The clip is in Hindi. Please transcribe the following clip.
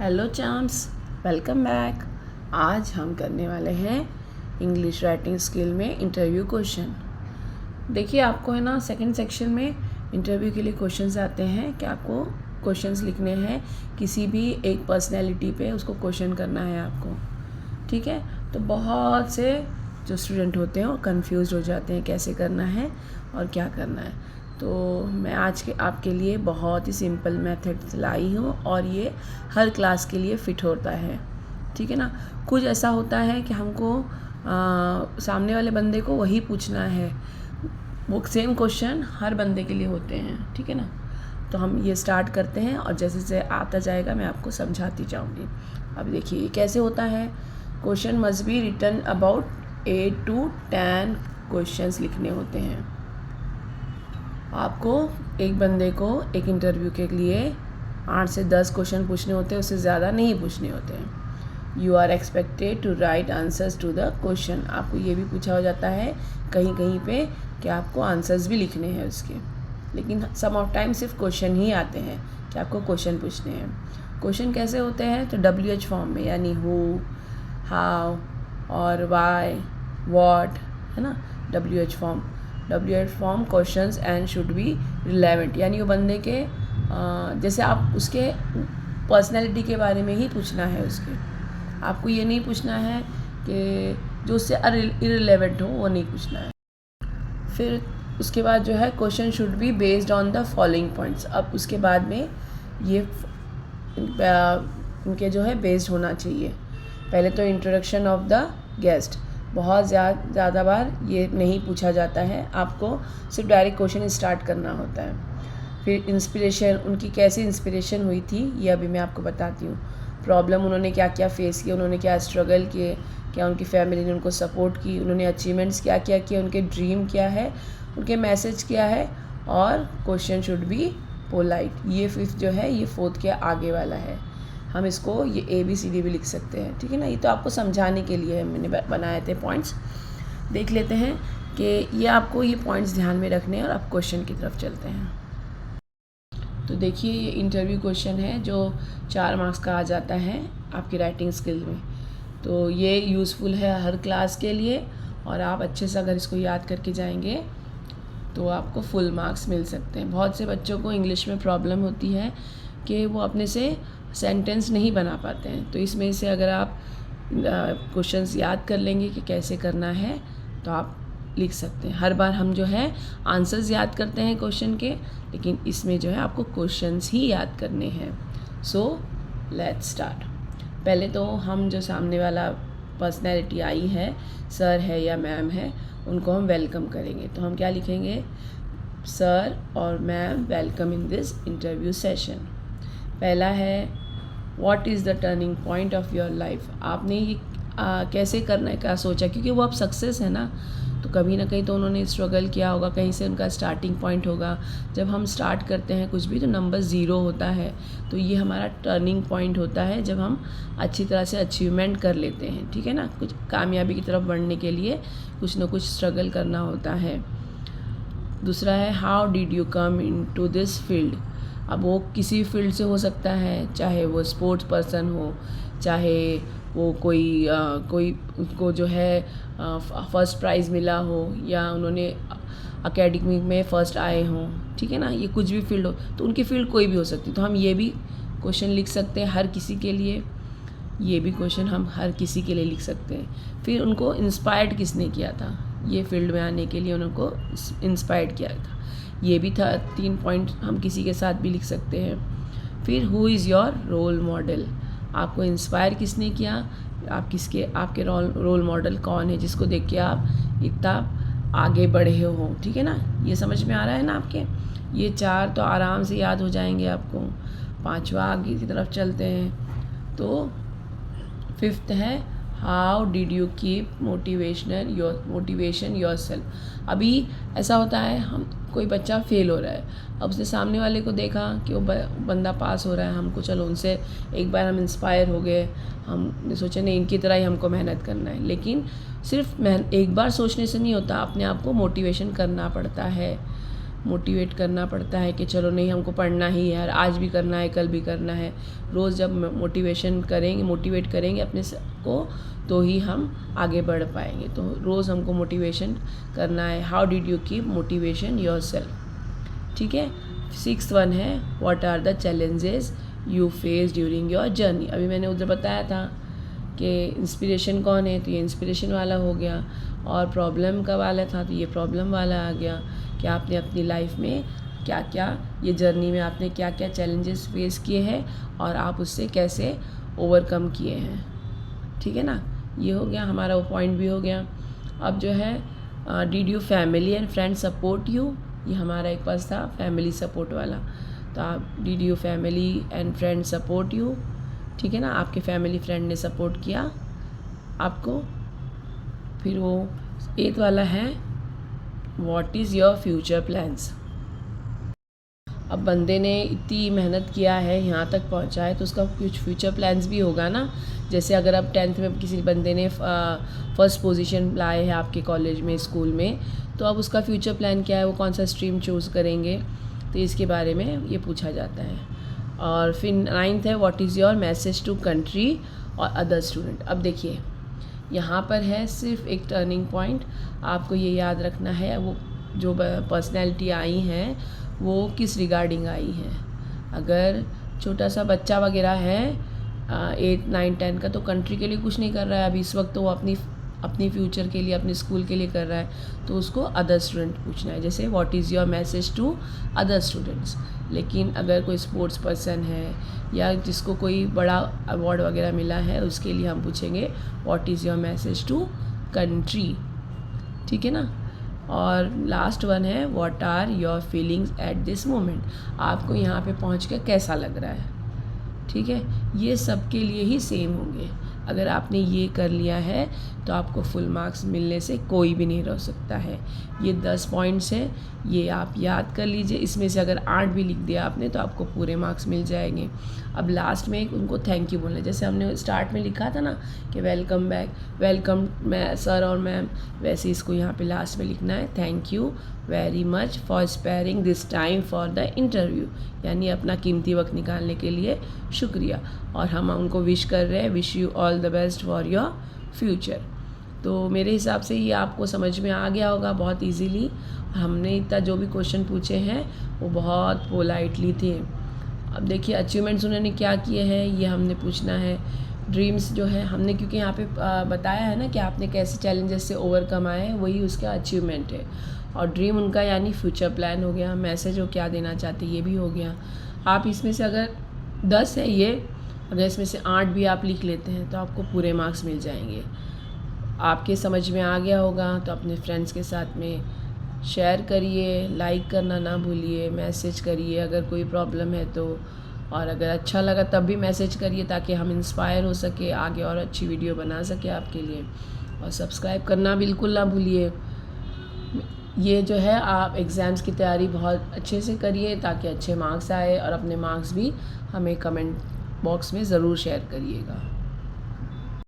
Hello चाम्स, welcome back. आज हम करने वाले हैं इंग्लिश राइटिंग स्किल में इंटरव्यू क्वेश्चन। देखिए, आपको है ना सेकंड सेक्शन में इंटरव्यू के लिए क्वेश्चंस आते हैं कि आपको क्वेश्चंस लिखने हैं किसी भी एक पर्सनैलिटी पे, उसको क्वेश्चन करना है आपको। ठीक है, तो बहुत से जो स्टूडेंट होते हैं वो कंफ्यूज हो जाते हैं कैसे करना है और क्या करना है। तो मैं आज के आपके लिए बहुत ही सिंपल मेथड लाई हूँ और ये हर क्लास के लिए फ़िट होता है। ठीक है ना। कुछ ऐसा होता है कि हमको सामने वाले बंदे को वही पूछना है, वो सेम क्वेश्चन हर बंदे के लिए होते हैं। ठीक है ना। तो हम ये स्टार्ट करते हैं और जैसे जैसे आता जाएगा मैं आपको समझाती जाऊँगी। अब देखिए ये कैसे होता है। Question must be written about 8 to 10 questions लिखने होते हैं। आपको एक बंदे को एक इंटरव्यू के लिए 8 से 10 क्वेश्चन पूछने होते हैं, उससे ज़्यादा नहीं पूछने होते हैं। You are expected to write answers to the question. आपको ये भी पूछा हो जाता है कहीं कहीं पे कि आपको आंसर्स भी लिखने हैं उसके, लेकिन सम ऑफ टाइम सिर्फ क्वेश्चन ही आते हैं कि आपको क्वेश्चन पूछने हैं। क्वेश्चन कैसे होते हैं तो WH फॉर्म में, यानी हु, हाउ और वाई, व्हाट, है ना। WH form questions and should be relevant, यानी वो बंदे के जैसे आप उसके पर्सनैलिटी के बारे में ही पूछना है उसके। आपको ये नहीं पूछना है कि जो उससे इररिलेवेंट हो, वो नहीं पूछना है। फिर उसके बाद जो है question should be based on the following points. अब उसके बाद में ये इनके जो है बेस्ड होना चाहिए। पहले तो इंट्रोडक्शन ऑफ द गेस्ट, बहुत ज़्यादा बार ये नहीं पूछा जाता है, आपको सिर्फ डायरेक्ट क्वेश्चन स्टार्ट करना होता है। फिर इंस्पिरेशन, उनकी कैसी इंस्पिरेशन हुई थी ये अभी मैं आपको बताती हूँ। प्रॉब्लम, उन्होंने क्या क्या फेस किया, उन्होंने क्या स्ट्रगल किए, क्या उनकी फैमिली ने उनको सपोर्ट की, उन्होंने अचीवमेंट्स क्या क्या किए, उनके ड्रीम क्या है, उनके मैसेज क्या है। और क्वेश्चन शुड बी पोलाइट। ये फिफ्थ जो है ये फोर्थ के आगे वाला है। हम इसको ये ABCD भी लिख सकते हैं। ठीक है ना। ये तो आपको समझाने के लिए मैंने बनाए थे पॉइंट्स। देख लेते हैं कि ये आपको ये पॉइंट्स ध्यान में रखने हैं और अब क्वेश्चन की तरफ चलते हैं। तो देखिए ये इंटरव्यू क्वेश्चन है जो 4 मार्क्स का आ जाता है आपकी राइटिंग स्किल में। तो ये यूज़फुल है हर क्लास के लिए, और आप अच्छे से अगर इसको याद करके जाएंगे तो आपको फुल मार्क्स मिल सकते हैं। बहुत से बच्चों को इंग्लिश में प्रॉब्लम होती है कि वो अपने से सेंटेंस नहीं बना पाते हैं। तो इसमें से अगर आप क्वेश्चंस याद कर लेंगे कि कैसे करना है तो आप लिख सकते हैं। हर बार हम जो है आंसर्स याद करते हैं क्वेश्चन के, लेकिन इसमें जो है आपको क्वेश्चंस ही याद करने हैं। So let's start. पहले तो हम जो सामने वाला पर्सनैलिटी आई है, सर है या मैम है, उनको हम वेलकम करेंगे। तो हम क्या लिखेंगे, सर और ma'am welcome in this interview session. पहला है what is the turning point of your life. आपने ये कैसे करने का सोचा, क्योंकि वो अब सक्सेस है ना, तो कभी ना कहीं तो उन्होंने स्ट्रगल किया होगा, कहीं से उनका स्टार्टिंग पॉइंट होगा। जब हम स्टार्ट करते हैं कुछ भी तो नंबर 0 होता है, तो ये हमारा टर्निंग पॉइंट होता है जब हम अच्छी तरह से अचीवमेंट कर लेते हैं। ठीक है ना। कुछ कामयाबी की तरफ बढ़ने के लिए कुछ ना कुछ स्ट्रगल करना होता है। दूसरा है how did you come into this field. अब वो किसी फील्ड से हो सकता है, चाहे वो स्पोर्ट्स पर्सन हो, चाहे वो कोई उसको जो है फर्स्ट प्राइज़ मिला हो, या उन्होंने अकेडमिक में फ़र्स्ट आए हों। ठीक है ना। ये कुछ भी फील्ड हो, तो उनकी फील्ड कोई भी हो सकती है। तो हम ये भी क्वेश्चन लिख सकते हैं हर किसी के लिए, ये भी क्वेश्चन हम हर किसी के लिए लिख सकते हैं। फिर उनको इंस्पायर्ड किसने किया था, ये फील्ड में आने के लिए उनको इंस्पायर्ड किया था, ये भी था। 3 पॉइंट हम किसी के साथ भी लिख सकते हैं। फिर who is your role model, आपको इंस्पायर किसने किया, आपके रोल मॉडल कौन है जिसको देख के आप इतना आगे बढ़े हो। ठीक है ना। ये समझ में आ रहा है ना आपके। ये 4 तो आराम से याद हो जाएंगे आपको। 5वां आगे की तरफ चलते हैं। तो 5th है how did you keep motivation your self. अभी ऐसा होता है, हम कोई बच्चा फेल हो रहा है, अब उसने सामने वाले को देखा कि वो बंदा पास हो रहा है, हमको चलो उनसे एक बार हम इंस्पायर हो गए, हमने सोचा नहीं इनकी तरह ही हमको मेहनत करना है। लेकिन सिर्फ एक बार सोचने से नहीं होता, अपने आप को मोटिवेशन करना पड़ता है। मोटिवेट करना पड़ता है कि चलो नहीं हमको पढ़ना ही है यार, आज भी करना है, कल भी करना है। रोज़ जब मोटिवेट करेंगे अपने को, तो ही हम आगे बढ़ पाएंगे। तो रोज़ हमको मोटिवेशन करना है। How did you keep motivation yourself, ठीक है। 6th वन है, what are the challenges you face during your journey. अभी मैंने उधर बताया था कि इंस्पिरेशन कौन है, तो ये इंस्पिरेशन वाला हो गया, और प्रॉब्लम का वाला था तो ये प्रॉब्लम वाला आ गया कि आपने अपनी लाइफ में क्या क्या, ये जर्नी में आपने क्या क्या चैलेंजेस फेस किए हैं और आप उससे कैसे ओवरकम किए हैं, ठीक है ना। ये हो गया हमारा, वो पॉइंट भी हो गया। अब जो है did you family and friend support you, ये हमारा एक पास था फैमिली सपोर्ट वाला। तो आप did you family and friend support you, ठीक है ना, आपके फैमिली फ्रेंड ने सपोर्ट किया आपको। फिर वो 8th वाला है, what is your future plans. अब बंदे ने इतनी मेहनत किया है, यहाँ तक पहुँचा है, तो उसका कुछ फ्यूचर प्लान्स भी होगा ना। जैसे अगर अब 10th में किसी बंदे ने फर्स्ट पोजीशन लाए है आपके कॉलेज में, स्कूल में, तो अब उसका फ्यूचर प्लान क्या है, वो कौन सा स्ट्रीम चूज़ करेंगे, तो इसके बारे में ये पूछा जाता है। और फिर 9th है, what is your message to country और अदर स्टूडेंट। अब देखिए यहाँ पर है सिर्फ एक टर्निंग पॉइंट, आपको ये याद रखना है, वो जो पर्सनैलिटी आई हैं वो किस रिगार्डिंग आई हैं। अगर छोटा सा बच्चा वगैरह है 8, 9, 10 का, तो कंट्री के लिए कुछ नहीं कर रहा है अभी इस वक्त, तो वो अपनी फ्यूचर के लिए, अपने स्कूल के लिए कर रहा है, तो उसको अदर स्टूडेंट पूछना है, जैसे what is your message to other students. लेकिन अगर कोई स्पोर्ट्स पर्सन है या जिसको कोई बड़ा अवार्ड वगैरह मिला है, उसके लिए हम पूछेंगे what is your message to country, ठीक है ना। और लास्ट वन है, what are your feelings at this moment, आपको यहाँ पे पहुँच कर कैसा लग रहा है, ठीक है। ये सब के लिए ही सेम होंगे। अगर आपने ये कर लिया है तो आपको फुल मार्क्स मिलने से कोई भी नहीं रोक सकता है। ये 10 पॉइंट्स हैं, ये आप याद कर लीजिए। इसमें से अगर 8 भी लिख दिया आपने तो आपको पूरे मार्क्स मिल जाएंगे। अब लास्ट में एक उनको थैंक यू बोलना है, जैसे हमने स्टार्ट में लिखा था ना कि वेलकम बैक, वेलकम मैं सर और मैम, वैसे इसको यहाँ पे लास्ट में लिखना है, thank you very much for sparing this time for the interview, यानी अपना कीमती वक्त निकालने के लिए शुक्रिया। और हम उनको विश कर रहे हैं, wish you all the best for your future. तो मेरे हिसाब से ये आपको समझ में आ गया होगा बहुत इजीली। हमने इतना जो भी क्वेश्चन पूछे हैं वो बहुत पोलाइटली थे। अब देखिए अचीवमेंट्स उन्होंने क्या किए हैं ये हमने पूछना है। ड्रीम्स जो है हमने, क्योंकि यहाँ पे बताया है ना कि आपने कैसे चैलेंजेस से ओवरकम आए हैं, वही उसका अचीवमेंट है। और ड्रीम उनका यानी फ्यूचर प्लान हो गया, मैसेज वो क्या देना चाहते ये भी हो गया। आप इसमें से अगर 10 है ये, अगर इसमें से 8 भी आप लिख लेते हैं तो आपको पूरे मार्क्स मिल जाएंगे। आपके समझ में आ गया होगा तो अपने फ्रेंड्स के साथ में शेयर करिए, लाइक करना ना भूलिए, मैसेज करिए अगर कोई प्रॉब्लम है तो, और अगर अच्छा लगा तब भी मैसेज करिए ताकि हम इंस्पायर हो सके, आगे और अच्छी वीडियो बना सके आपके लिए। और सब्सक्राइब करना बिल्कुल ना भूलिए। ये जो है आप एग्ज़ाम्स की तैयारी बहुत अच्छे से करिए ताकि अच्छे मार्क्स आए, और अपने मार्क्स भी हमें कमेंट बॉक्स में ज़रूर शेयर करिएगा।